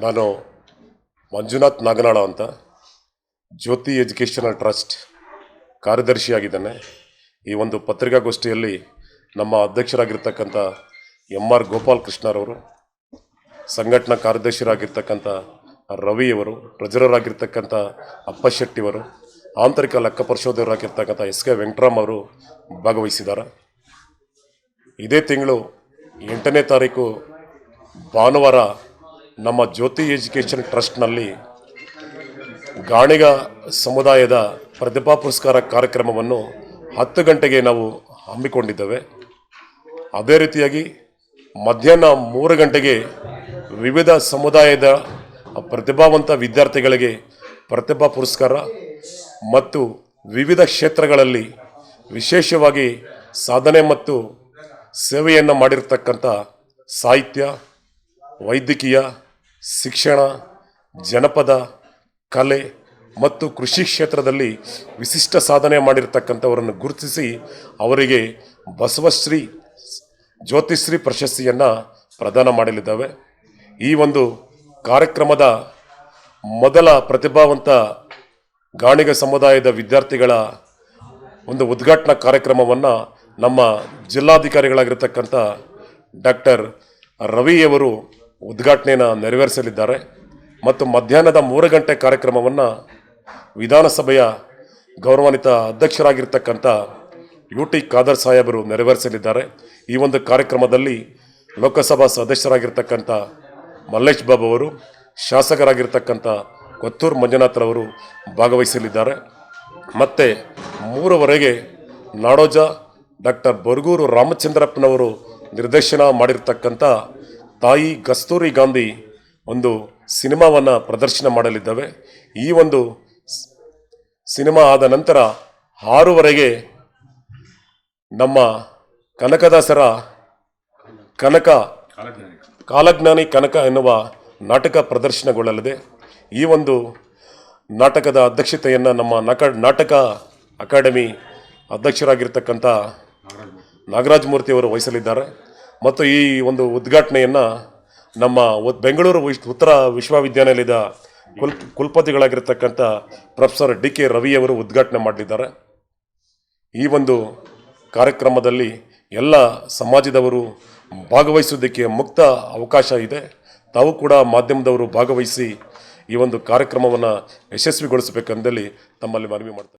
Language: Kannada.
ನಾನು ಮಂಜುನಾಥ್ ನಾಗನಾಳ ಅಂತ ಜ್ಯೋತಿ ಎಜುಕೇಷನಲ್ ಟ್ರಸ್ಟ್ ಕಾರ್ಯದರ್ಶಿಯಾಗಿದ್ದೇನೆ. ಈ ಒಂದು ಪತ್ರಿಕಾಗೋಷ್ಠಿಯಲ್ಲಿ ನಮ್ಮ ಅಧ್ಯಕ್ಷರಾಗಿರ್ತಕ್ಕಂಥ ಎಂ.ಆರ್. ಗೋಪಾಲಕೃಷ್ಣರವರು, ಸಂಘಟನಾ ಕಾರ್ಯದರ್ಶಿಯಾಗಿರ್ತಕ್ಕಂಥ ರವಿಯವರು, ಟ್ರೆಜರರಾಗಿರ್ತಕ್ಕಂಥ ಅಪ್ಪಶೆಟ್ಟಿಯವರು, ಆಂತರಿಕ ಲೆಕ್ಕ ಪರಿಶೋಧಕರಾಗಿರ್ತಕ್ಕಂಥ ಎಸ್.ಕೆ. ವೆಂಕಟರಾಮ್ ಅವರು ಭಾಗವಹಿಸಿದ್ದಾರೆ. ಇದೇ ತಿಂಗಳು 8ನೇ ತಾರೀಕು ಭಾನುವಾರ ನಮ್ಮ ಜ್ಯೋತಿ ಎಜುಕೇಷನ್ ಟ್ರಸ್ಟ್ನಲ್ಲಿ ಗಾಣಿಗ ಸಮುದಾಯದ ಪ್ರತಿಭಾ ಪುರಸ್ಕಾರ ಕಾರ್ಯಕ್ರಮವನ್ನು 10 ಗಂಟೆಗೆ ನಾವು ಹಮ್ಮಿಕೊಂಡಿದ್ದೇವೆ. ಅದೇ ರೀತಿಯಾಗಿ ಮಧ್ಯಾಹ್ನ 3 ಗಂಟೆಗೆ ವಿವಿಧ ಸಮುದಾಯದ ಪ್ರತಿಭಾವಂತ ವಿದ್ಯಾರ್ಥಿಗಳಿಗೆ ಪ್ರತಿಭಾ ಪುರಸ್ಕಾರ ಮತ್ತು ವಿವಿಧ ಕ್ಷೇತ್ರಗಳಲ್ಲಿ ವಿಶೇಷವಾಗಿ ಸಾಧನೆ ಮತ್ತು ಸೇವೆಯನ್ನು ಮಾಡಿರ್ತಕ್ಕಂಥ ಸಾಹಿತ್ಯ, ವೈದ್ಯಕೀಯ, ಶಿಕ್ಷಣ, ಜನಪದ, ಕಲೆ ಮತ್ತು ಕೃಷಿ ಕ್ಷೇತ್ರದಲ್ಲಿ ವಿಶಿಷ್ಟ ಸಾಧನೆ ಮಾಡಿರ್ತಕ್ಕಂಥವರನ್ನು ಗುರುತಿಸಿ ಅವರಿಗೆ ಬಸವಶ್ರೀ ಜ್ಯೋತಿಶ್ರೀ ಪ್ರಶಸ್ತಿಯನ್ನು ಪ್ರದಾನ ಮಾಡಲಿದ್ದಾವೆ. ಈ ಒಂದು ಕಾರ್ಯಕ್ರಮದ ಮೊದಲ ಪ್ರತಿಭಾವಂತ ಗಾಣಿಗ ಸಮುದಾಯದ ವಿದ್ಯಾರ್ಥಿಗಳ ಒಂದು ಉದ್ಘಾಟನಾ ಕಾರ್ಯಕ್ರಮವನ್ನು ನಮ್ಮ ಜಿಲ್ಲಾಧಿಕಾರಿಗಳಾಗಿರ್ತಕ್ಕಂಥ ಡಾಕ್ಟರ್ ರವಿಯವರು ಉದ್ಘಾಟನೆಯನ್ನು ನೆರವೇರಿಸಲಿದ್ದಾರೆ. ಮತ್ತು ಮಧ್ಯಾಹ್ನದ 3 ಗಂಟೆ ಕಾರ್ಯಕ್ರಮವನ್ನು ವಿಧಾನಸಭೆಯ ಗೌರವಾನ್ವಿತ ಅಧ್ಯಕ್ಷರಾಗಿರ್ತಕ್ಕಂಥ ಯು.ಟಿ. ಖಾದರ್ ಸಾಹೇಬರು ನೆರವೇರಿಸಲಿದ್ದಾರೆ. ಈ ಒಂದು ಕಾರ್ಯಕ್ರಮದಲ್ಲಿ ಲೋಕಸಭಾ ಸದಸ್ಯರಾಗಿರ್ತಕ್ಕಂಥ ಮಲ್ಲೇಶ್ ಬಾಬು ಅವರು, ಶಾಸಕರಾಗಿರ್ತಕ್ಕಂಥ ಕೊತ್ತೂರು ಮಂಜುನಾಥ್ರವರು ಭಾಗವಹಿಸಲಿದ್ದಾರೆ. ಮತ್ತು 3:15 ನಾಡೋಜ ಡಾಕ್ಟರ್ ಬರಗೂರು ರಾಮಚಂದ್ರಪ್ಪನವರು ನಿರ್ದೇಶನ ಮಾಡಿರ್ತಕ್ಕಂಥ ತಾಯಿ ಕಸ್ತೂರಿ ಗಾಂಧಿ ಒಂದು ಸಿನಿಮಾವನ್ನು ಪ್ರದರ್ಶನ ಮಾಡಲಿದ್ದಾವೆ. ಈ ಒಂದು ಸಿನಿಮಾ ಆದ ನಂತರ 6:00 ನಮ್ಮ ಕನಕದಾಸರ ಕಾಲಜ್ಞಾನಿ ಕನಕ ಎನ್ನುವ ನಾಟಕ ಪ್ರದರ್ಶನಗೊಳ್ಳಲಿದೆ. ಈ ಒಂದು ನಾಟಕದ ಅಧ್ಯಕ್ಷತೆಯನ್ನು ನಮ್ಮ ನಾಟಕ ಅಕಾಡೆಮಿ ಅಧ್ಯಕ್ಷರಾಗಿರ್ತಕ್ಕಂಥ ನಾಗರಾಜ್ ಮೂರ್ತಿಯವರು ವಹಿಸಲಿದ್ದಾರೆ. ಮತ್ತು ಈ ಒಂದು ಉದ್ಘಾಟನೆಯನ್ನು ನಮ್ಮ ಬೆಂಗಳೂರು ಉತ್ತರ ವಿಶ್ವವಿದ್ಯಾನಿಲಯದ ಕುಲಪತಿಗಳಾಗಿರ್ತಕ್ಕಂಥ ಪ್ರೊಫೆಸರ್ ಡಿ.ಕೆ. ರವಿಯವರು ಉದ್ಘಾಟನೆ ಮಾಡಲಿದ್ದಾರೆ. ಈ ಒಂದು ಕಾರ್ಯಕ್ರಮದಲ್ಲಿ ಎಲ್ಲ ಸಮಾಜದವರು ಭಾಗವಹಿಸುವುದಕ್ಕೆ ಮುಕ್ತ ಅವಕಾಶ ಇದೆ. ತಾವು ಕೂಡ ಮಾಧ್ಯಮದವರು ಭಾಗವಹಿಸಿ ಈ ಒಂದು ಕಾರ್ಯಕ್ರಮವನ್ನು ಯಶಸ್ವಿಗೊಳಿಸಬೇಕೆಂದಲ್ಲಿ ತಮ್ಮಲ್ಲಿ ಮನವಿ ಮಾಡ್ತಾರೆ.